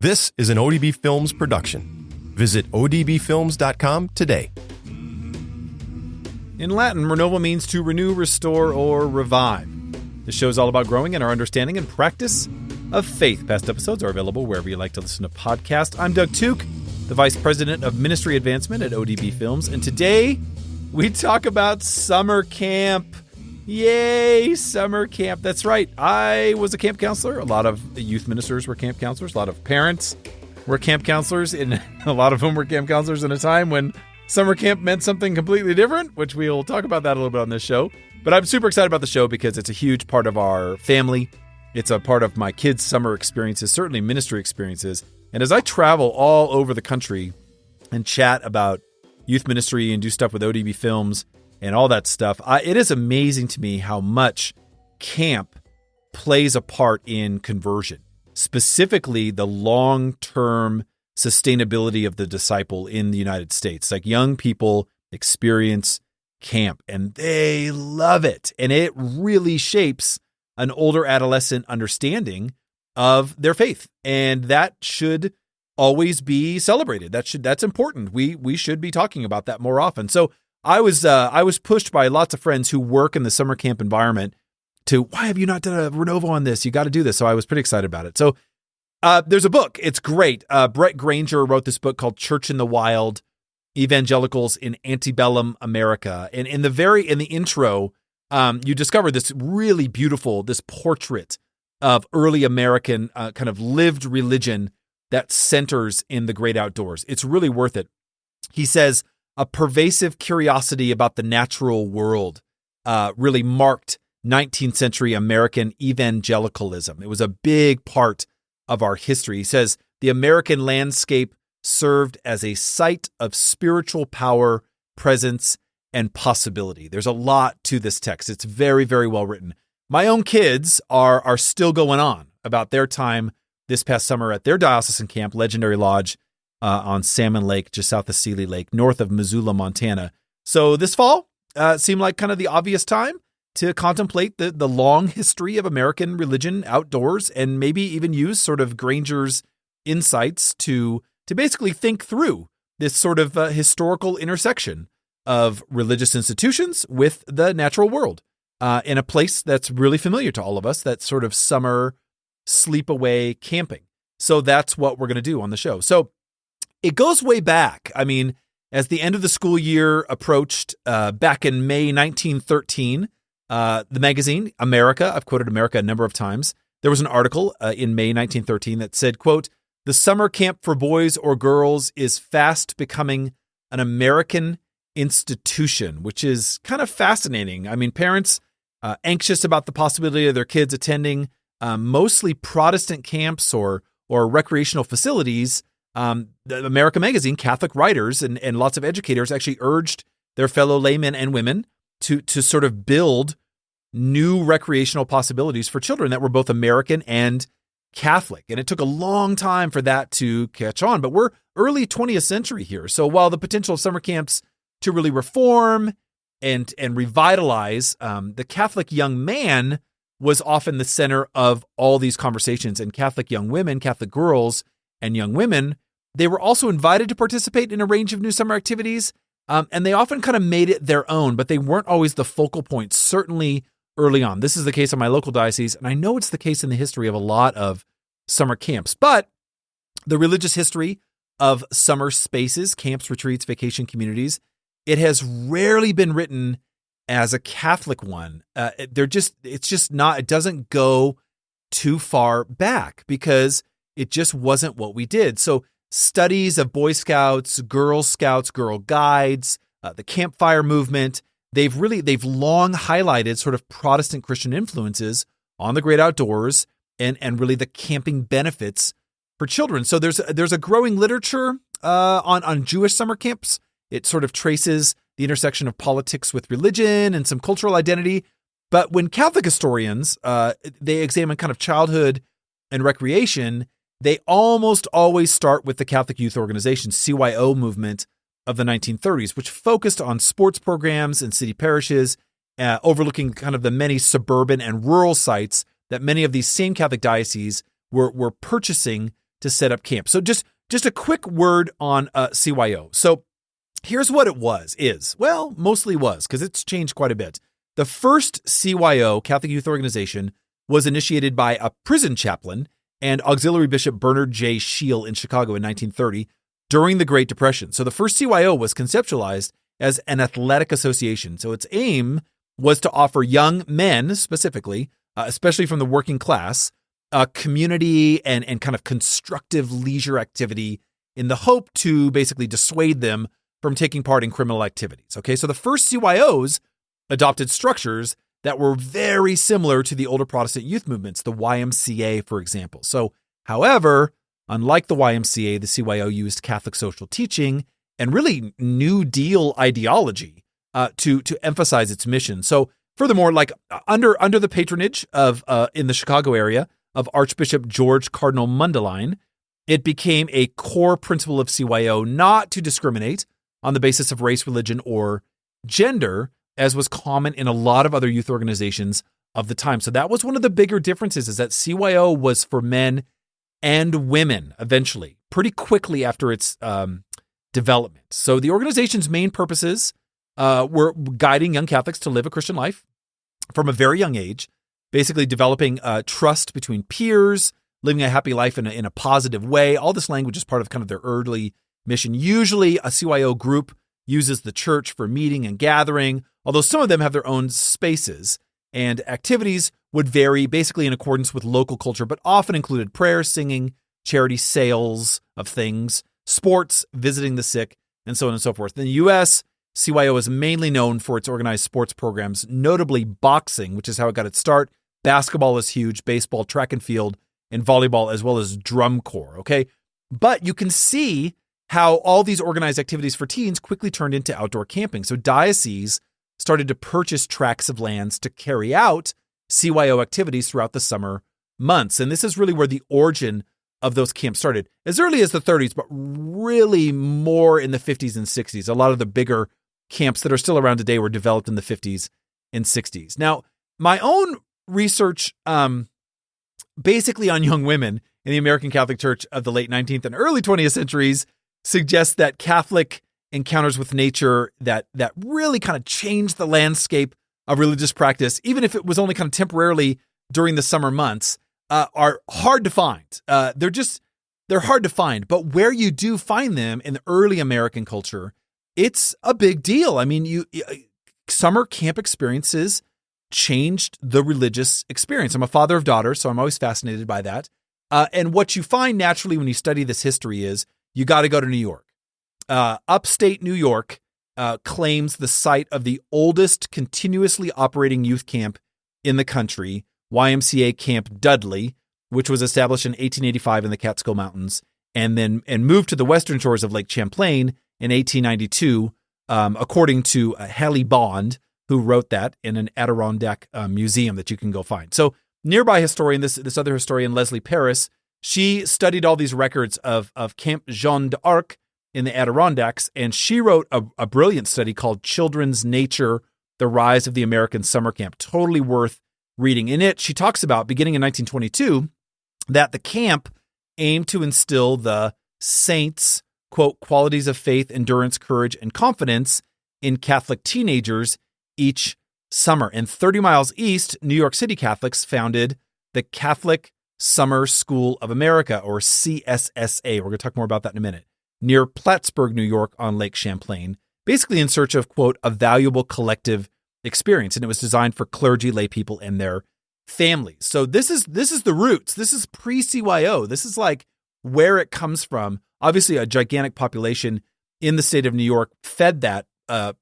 This is an ODB Films production. Visit odbfilms.com today. In Latin, Renovo means to renew, restore, or revive. This show is all about growing in our understanding and practice of faith. Past episodes are available wherever you like to listen to podcasts. I'm Doug Tuke, the Vice President of Ministry Advancement at ODB Films, and today we talk about summer camp. Yay, summer camp. That's right. I was a camp counselor. A lot of youth ministers were camp counselors. A lot of parents were camp counselors. And a lot of them were camp counselors in a time when summer camp meant something completely different, which we'll talk about that a little bit on this show. But I'm super excited about the show because it's a huge part of our family. It's a part of my kids' summer experiences, certainly ministry experiences. And as I travel all over the country and chat about youth ministry and do stuff with ODB Films and all that stuff, it is amazing to me how much camp plays a part in conversion, specifically the long-term sustainability of the disciple in the United States. Like, young people experience camp and they love it. And it really shapes an older adolescent understanding of their faith. And that should always be celebrated. That's important. We should be talking about that more often. So I was pushed by lots of friends who work in the summer camp environment to, why have you not done a Renovo on this? You got to do this. So I was pretty excited about it. So there's a book. It's great. Brett Granger wrote this book called Church in the Wild, Evangelicals in Antebellum America. And in the intro, you discover this really beautiful, this portrait of early American kind of lived religion that centers in the great outdoors. It's really worth it. He says, a pervasive curiosity about the natural world really marked 19th century American evangelicalism. It was a big part of our history. He says, the American landscape served as a site of spiritual power, presence, and possibility. There's a lot to this text. It's very, very well written. My own kids are still going on about their time this past summer at their diocesan camp, Legendary Lodge, on Salmon Lake, just south of Seeley Lake, north of Missoula, Montana. So this fall seemed like kind of the obvious time to contemplate the long history of American religion outdoors, and maybe even use sort of Granger's insights to basically think through this sort of historical intersection of religious institutions with the natural world in a place that's really familiar to all of us, that sort of summer sleepaway camping. So that's what we're going to do on the show. So it goes way back. I mean, as the end of the school year approached, back in May 1913, the magazine America, I've quoted America a number of times, there was an article in May 1913 that said, quote, "The summer camp for boys or girls is fast becoming an American institution," which is kind of fascinating. I mean, parents anxious about the possibility of their kids attending mostly Protestant camps or recreational facilities. The America magazine, Catholic writers and lots of educators actually urged their fellow laymen and women to sort of build new recreational possibilities for children that were both American and Catholic. And it took a long time for that to catch on, but we're early 20th century here. So while the potential of summer camps to really reform and revitalize the Catholic young man was often the center of all these conversations, and Catholic young women, Catholic girls and young women, they were also invited to participate in a range of new summer activities, and they often kind of made it their own, but they weren't always the focal point, certainly early on. This is the case in my local diocese, and I know it's the case in the history of a lot of summer camps. But the religious history of summer spaces, camps, retreats, vacation communities, it has rarely been written as a Catholic one. It doesn't go too far back because it just wasn't what we did. So studies of Boy Scouts, Girl Guides, the campfire movement, they've long highlighted sort of Protestant Christian influences on the great outdoors and really the camping benefits for children. So there's a growing literature on Jewish summer camps. It sort of traces the intersection of politics with religion and some cultural identity. But when Catholic historians, they examine kind of childhood and recreation, they almost always start with the Catholic Youth Organization, CYO movement of the 1930s, which focused on sports programs in city parishes, overlooking kind of the many suburban and rural sites that many of these same Catholic dioceses were purchasing to set up camp. So just a quick word on CYO. So here's what it mostly was, because it's changed quite a bit. The first CYO, Catholic Youth Organization, was initiated by a prison chaplain and auxiliary bishop Bernard J. Scheel in Chicago in 1930 during the Great Depression. So the first CYO was conceptualized as an athletic association. So its aim was to offer young men specifically, especially from the working class, community and kind of constructive leisure activity in the hope to basically dissuade them from taking part in criminal activities. Okay, so the first CYOs adopted structures that were very similar to the older Protestant youth movements, the YMCA, for example. So, however, unlike the YMCA, the CYO used Catholic social teaching and really New Deal ideology to emphasize its mission. So, furthermore, like under the patronage of in the Chicago area of Archbishop George Cardinal Mundelein, it became a core principle of CYO not to discriminate on the basis of race, religion, or gender, as was common in a lot of other youth organizations of the time. So that was one of the bigger differences, is that CYO was for men and women eventually, pretty quickly after its development. So the organization's main purposes were guiding young Catholics to live a Christian life from a very young age, basically developing trust between peers, living a happy life in a positive way. All this language is part of kind of their early mission. Usually a CYO group uses the church for meeting and gathering, although some of them have their own spaces, and activities would vary basically in accordance with local culture, but often included prayer, singing, charity sales of things, sports, visiting the sick, and so on and so forth. In the U.S., CYO is mainly known for its organized sports programs, notably boxing, which is how it got its start. Basketball is huge, baseball, track and field, and volleyball, as well as drum corps, okay? But you can see how all these organized activities for teens quickly turned into outdoor camping. So dioceses started to purchase tracts of lands to carry out CYO activities throughout the summer months. And this is really where the origin of those camps started, as early as the 30s, but really more in the 50s and 60s. A lot of the bigger camps that are still around today were developed in the 50s and 60s. Now, my own research basically on young women in the American Catholic Church of the late 19th and early 20th centuries suggests that Catholic encounters with nature that really kind of changed the landscape of religious practice, even if it was only kind of temporarily during the summer months, are hard to find. They're hard to find, but where you do find them in the early American culture, it's a big deal. I mean, summer camp experiences changed the religious experience. I'm a father of daughters, so I'm always fascinated by that. And what you find naturally when you study this history is you got to go to New York. Upstate New York claims the site of the oldest continuously operating youth camp in the country, YMCA Camp Dudley, which was established in 1885 in the Catskill Mountains and moved to the western shores of Lake Champlain in 1892, according to Hallie Bond, who wrote that in an Adirondack museum that you can go find. So nearby historian, this other historian, Leslie Paris, she studied all these records of Camp Jeanne d'Arc in the Adirondacks, and she wrote a brilliant study called Children's Nature, The Rise of the American Summer Camp. Totally worth reading. In it, she talks about, beginning in 1922, that the camp aimed to instill the saints, quote, qualities of faith, endurance, courage, and confidence in Catholic teenagers each summer. And 30 miles east, New York City Catholics founded the Catholic Summer School of America, or CSSA. We're going to talk more about that in a minute, near Plattsburgh, New York, on Lake Champlain, basically in search of, quote, a valuable collective experience. And it was designed for clergy, lay people, and their families. So this is the roots. This is pre-CYO. This is like where it comes from. Obviously, a gigantic population in the state of New York fed that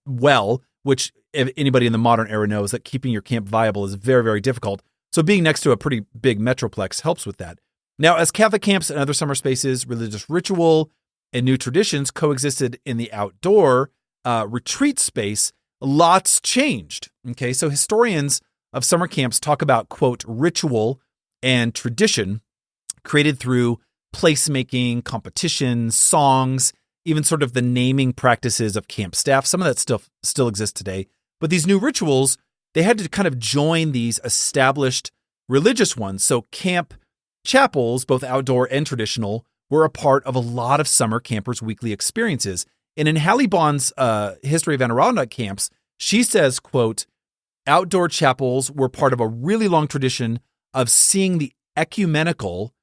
well, which if anybody in the modern era knows that keeping your camp viable is very, very difficult. So being next to a pretty big metroplex helps with that. Now, as Catholic camps and other summer spaces, religious ritual and new traditions coexisted in the outdoor retreat space, lots changed. Okay, so historians of summer camps talk about, quote, ritual and tradition created through placemaking, competitions, songs, even sort of the naming practices of camp staff. Some of that stuff still exists today. But these new rituals, they had to kind of join these established religious ones. So camp chapels, both outdoor and traditional, were a part of a lot of summer campers' weekly experiences. And in Hallie Bond's History of Adirondack Camps, she says, quote, outdoor chapels were part of a really long tradition of seeing the ecumenical,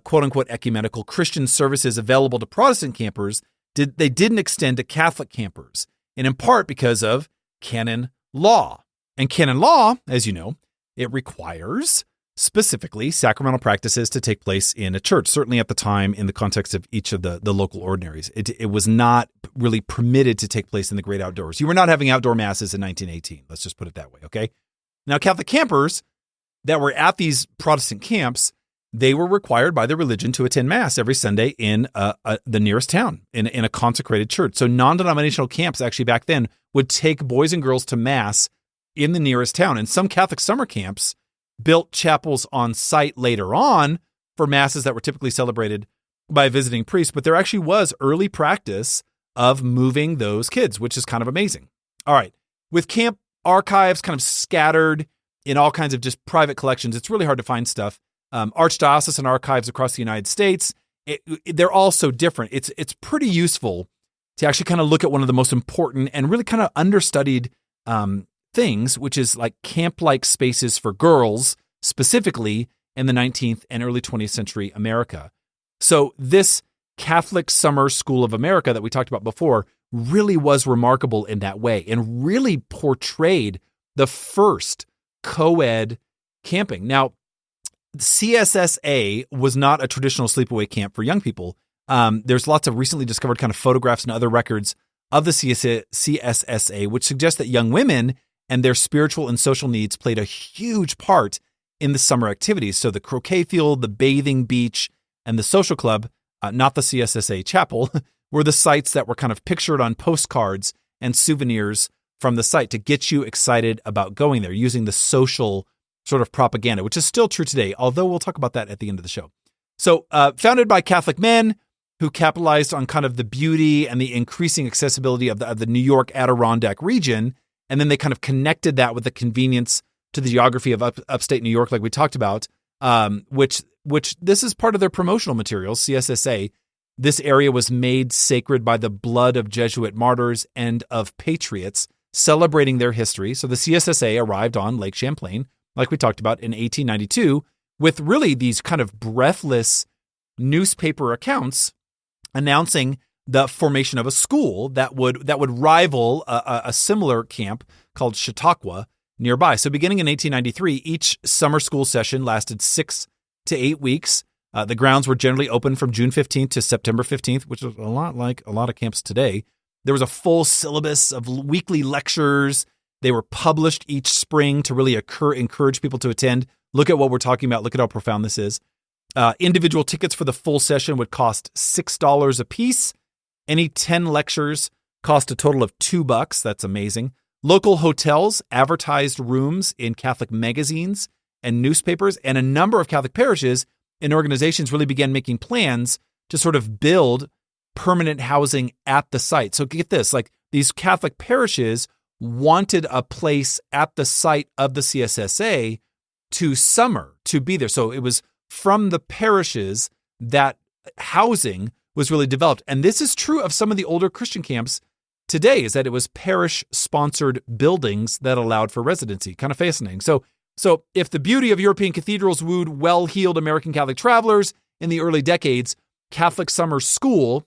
quote unquote, ecumenical Christian services available to Protestant campers. They didn't extend to Catholic campers, and in part because of canon law. And canon law, as you know, it requires specifically sacramental practices to take place in a church, certainly at the time in the context of each of the local ordinaries. It was not really permitted to take place in the great outdoors. You were not having outdoor masses in 1918. Let's just put it that way, okay? Now, Catholic campers that were at these Protestant camps, they were required by their religion to attend Mass every Sunday in the nearest town, in a consecrated church. So non-denominational camps actually back then would take boys and girls to Mass in the nearest town. And some Catholic summer camps built chapels on site later on for Masses that were typically celebrated by a visiting priest. But there actually was early practice of moving those kids, which is kind of amazing. All right. With camp archives kind of scattered in all kinds of just private collections, it's really hard to find stuff. Archdiocesan archives across the United States, they're all so different. It's pretty useful to actually kind of look at one of the most important and really kind of understudied things, which is like camp-like spaces for girls, specifically in the 19th and early 20th century America. So this Catholic Summer School of America that we talked about before really was remarkable in that way and really portrayed the first co-ed camping. Now, CSSA was not a traditional sleepaway camp for young people. There's lots of recently discovered kind of photographs and other records of the CSSA, which suggest that young women and their spiritual and social needs played a huge part in the summer activities. So the croquet field, the bathing beach, and the social club, not the CSSA chapel, were the sites that were kind of pictured on postcards and souvenirs from the site to get you excited about going there, using the social sort of propaganda, which is still true today, although we'll talk about that at the end of the show. So founded by Catholic men who capitalized on kind of the beauty and the increasing accessibility of the New York Adirondack region, and then they kind of connected that with the convenience to the geography of upstate New York, like we talked about, which this is part of their promotional materials, CSSA. This area was made sacred by the blood of Jesuit martyrs and of patriots, celebrating their history. So the CSSA arrived on Lake Champlain, like we talked about, in 1892, with really these kind of breathless newspaper accounts announcing the formation of a school that would rival a similar camp called Chautauqua nearby. So beginning in 1893, each summer school session lasted 6 to 8 weeks. The grounds were generally open from June 15th to September 15th, which is a lot like a lot of camps today. There was a full syllabus of weekly lectures. They were published each spring to really encourage people to attend. Look at what we're talking about. Look at how profound this is. Individual tickets for the full session would cost $6 a piece. Any 10 lectures cost a total of $2. That's amazing. Local hotels advertised rooms in Catholic magazines and newspapers, and a number of Catholic parishes and organizations really began making plans to sort of build permanent housing at the site. So get this, like these Catholic parishes wanted a place at the site of the CSSA to be there. So it was from the parishes that housing was really developed. And this is true of some of the older Christian camps today, is that it was parish-sponsored buildings that allowed for residency. Kind of fascinating. So if the beauty of European cathedrals wooed well-heeled American Catholic travelers in the early decades, Catholic Summer School,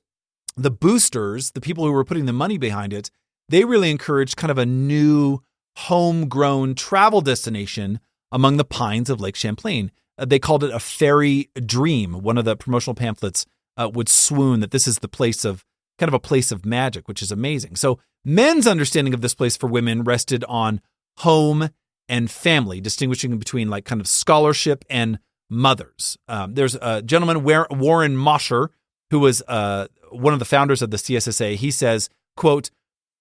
the boosters, the people who were putting the money behind it, they really encouraged kind of a new homegrown travel destination among the pines of Lake Champlain. They called it a fairy dream. One of the promotional pamphlets would swoon that this is the place of kind of a place of magic, which is amazing. So men's understanding of this place for women rested on home and family, distinguishing between like kind of scholarship and mothers. There's a gentleman, Warren Mosher, who was one of the founders of the CSSA. He says, quote,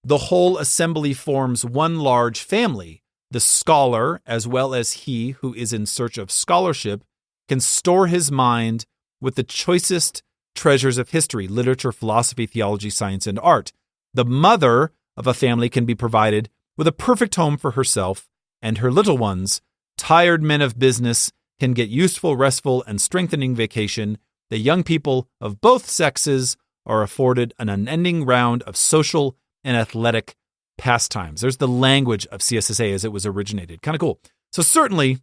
"The whole assembly forms one large family. The scholar, as well as he who is in search of scholarship, can store his mind with the choicest treasures of history, literature, philosophy, theology, science, and art. The mother of a family can be provided with a perfect home for herself and her little ones. Tired men of business can get useful, restful, and strengthening vacation that young people of both sexes are afforded an unending round of social and athletic pastimes. There's the language of CSSA as it was originated. Kind of cool. So certainly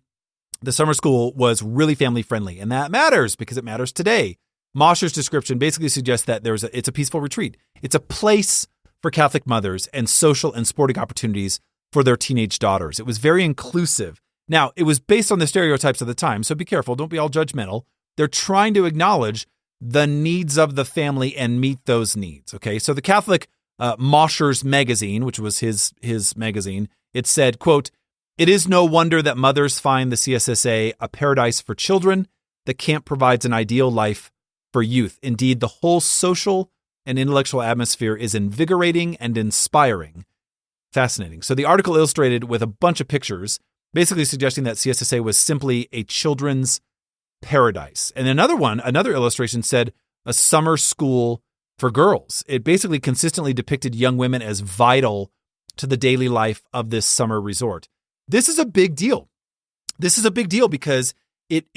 the summer school was really family friendly, and that matters because it matters today. Mosher's description basically suggests that it's a peaceful retreat. It's a place for Catholic mothers and social and sporting opportunities for their teenage daughters. It was very inclusive. Now, it was based on the stereotypes of the time, so be careful. Don't be all judgmental. They're trying to acknowledge the needs of the family and meet those needs, okay? So the Catholic Mosher's magazine, which was his magazine, it said, quote, "It is no wonder that mothers find the CSSA a paradise for children. The camp provides an ideal life for youth. Indeed, the whole social and intellectual atmosphere is invigorating and inspiring." Fascinating. So the article illustrated with a bunch of pictures, basically suggesting that CSSA was simply a children's paradise. And another illustration said a summer school for girls. It basically consistently depicted young women as vital to the daily life of this summer resort. This is a big deal. This is a big deal because it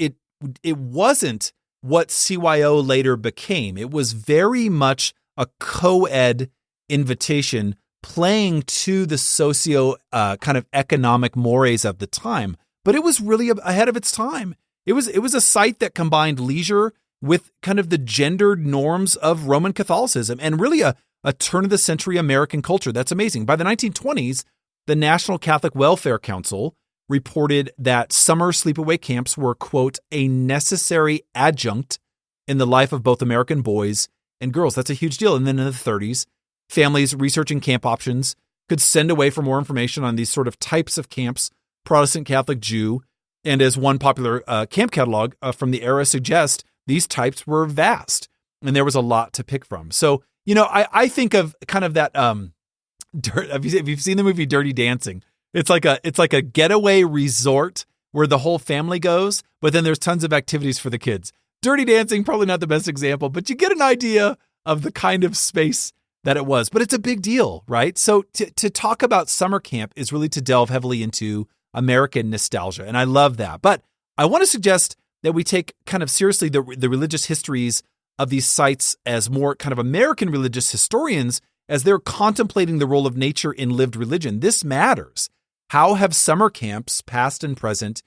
wasn't what CYO later became. It was very much a co-ed invitation playing to the socio kind of economic mores of the time, but it was really ahead of its time. It was a site that combined leisure with kind of the gendered norms of Roman Catholicism and really a turn of the century American culture. That's amazing. By the 1920s, the National Catholic Welfare Council reported that summer sleepaway camps were, quote, "a necessary adjunct in the life of both American boys and girls." That's a huge deal. And then in the 30s, families researching camp options could send away for more information on these sort of types of camps, Protestant, Catholic, Jew. And as one popular camp catalog from the era suggests, these types were vast and there was a lot to pick from. So, I think of kind of that, have you seen the movie Dirty Dancing? It's like a getaway resort where the whole family goes, but then there's tons of activities for the kids. Dirty Dancing, probably not the best example, but you get an idea of the kind of space that it was. But it's a big deal, right? So to talk about summer camp is really to delve heavily into American nostalgia, and I love that. But I want to suggest that we take kind of seriously the religious histories of these sites as more kind of American religious historians as they're contemplating the role of nature in lived religion. This matters. How have summer camps, past and present,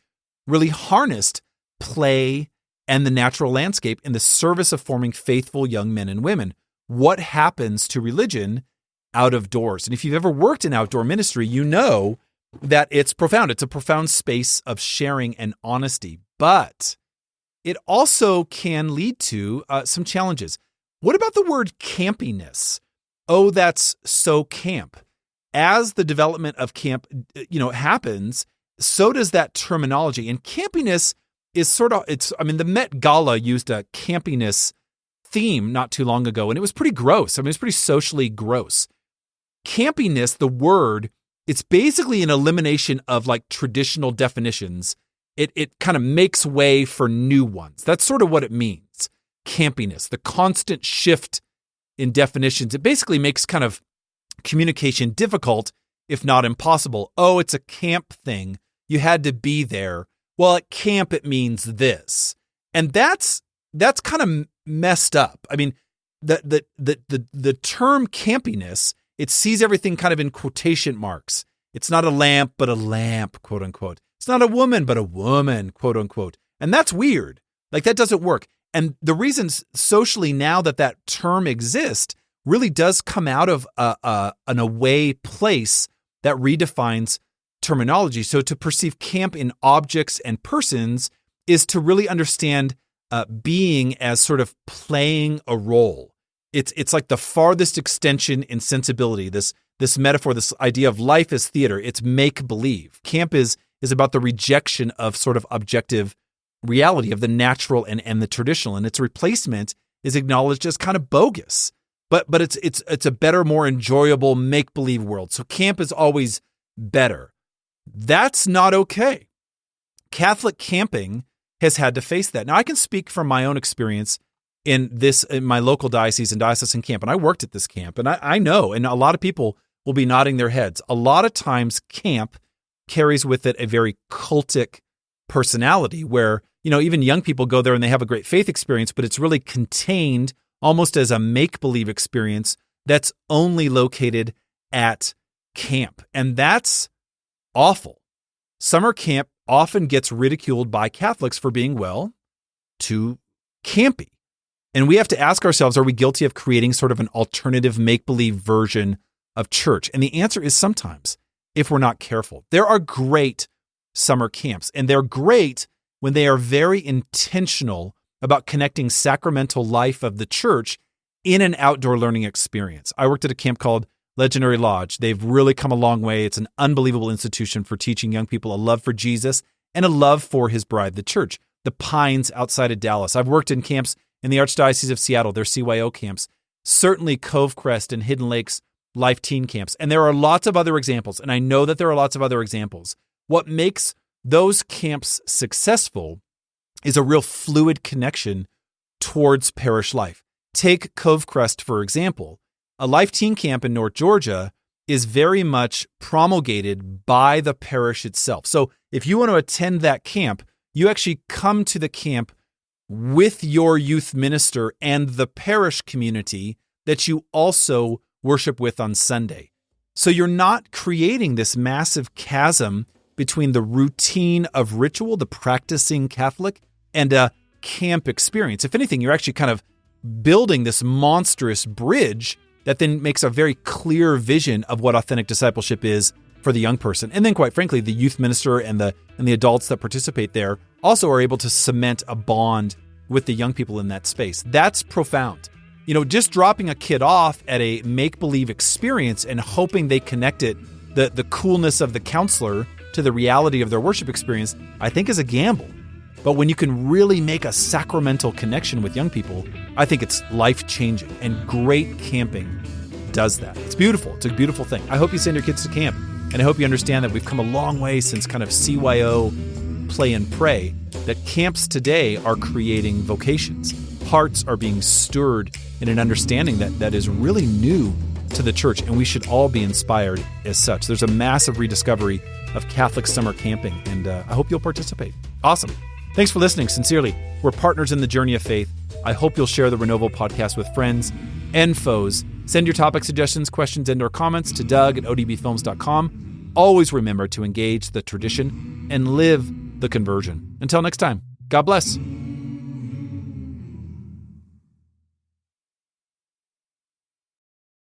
really harnessed play and the natural landscape in the service of forming faithful young men and women? What happens to religion out of doors? And if you've ever worked in outdoor ministry, you know that it's profound. It's a profound space of sharing and honesty, but it also can lead to some challenges. What about the word campiness? Oh, that's so camp. As the development of camp, happens, so does that terminology. And campiness is the Met Gala used a campiness theme not too long ago, and it was pretty gross. It was pretty socially gross. Campiness, the word, it's basically an elimination of like traditional definitions. It kind of makes way for new ones. That's sort of what it means. Campiness, the constant shift in definitions. It basically makes kind of communication difficult, if not impossible. Oh, it's a camp thing. You had to be there. Well, at camp, it means this. And that's kind of messed up. I mean, the term campiness, it sees everything kind of in quotation marks. It's not a lamp, but a lamp, quote unquote. It's not a woman, but a woman, quote unquote. And that's weird. Like that doesn't work. And the reasons socially now that term exists really does come out of an away place that redefines terminology. So to perceive camp in objects and persons is to really understand being as sort of playing a role. It's like the farthest extension in sensibility. This metaphor, this idea of life as theater, it's make-believe. Camp is about the rejection of sort of objective reality of the natural and the traditional, and its replacement is acknowledged as kind of bogus. But it's a better, more enjoyable make-believe world. So camp is always better. That's not okay. Catholic camping has had to face that. Now I can speak from my own experience in my local diocese and diocesan camp, and I worked at this camp, and I know, and a lot of people will be nodding their heads. A lot of times camp carries with it a very cultic personality where even young people go there and they have a great faith experience, but it's really contained almost as a make-believe experience that's only located at camp. And that's awful. Summer camp often gets ridiculed by Catholics for being, too campy. And we have to ask ourselves, are we guilty of creating sort of an alternative make-believe version of church? And the answer is sometimes, if we're not careful. There are great summer camps, and they're great when they are very intentional about connecting sacramental life of the church in an outdoor learning experience. I worked at a camp called Legendary Lodge. They've really come a long way. It's an unbelievable institution for teaching young people a love for Jesus and a love for his bride, the church. The Pines outside of Dallas. I've worked in camps in the Archdiocese of Seattle, their CYO camps. Certainly Cove Crest and Hidden Lakes Life Teen camps. And there are lots of other examples, and I know that there are lots of other examples. What makes those camps successful is a real fluid connection towards parish life. Take Cove Crest, for example. A Life Teen camp in North Georgia is very much promulgated by the parish itself. So if you want to attend that camp, you actually come to the camp with your youth minister and the parish community that you also worship with on Sunday. So you're not creating this massive chasm between the routine of ritual, the practicing Catholic, and a camp experience. If anything, you're actually kind of building this monstrous bridge that then makes a very clear vision of what authentic discipleship is for the young person. And then, quite frankly, the youth minister and the adults that participate there also are able to cement a bond with the young people in that space. That's profound. Just dropping a kid off at a make-believe experience and hoping they connect it, the coolness of the counselor to the reality of their worship experience, I think is a gamble. But when you can really make a sacramental connection with young people, I think it's life-changing. And great camping does that. It's beautiful. It's a beautiful thing. I hope you send your kids to camp. And I hope you understand that we've come a long way since kind of CYO play and pray, that camps today are creating vocations. Hearts are being stirred in an understanding that is really new to the church, and we should all be inspired as such. There's a massive rediscovery of Catholic summer camping, and I hope you'll participate. Awesome. Thanks for listening. Sincerely, we're partners in the journey of faith. I hope you'll share the Renovo podcast with friends and foes. Send your topic suggestions, questions, and/or comments to doug@odbfilms.com. Always remember to engage the tradition and live the conversion. Until next time, God bless.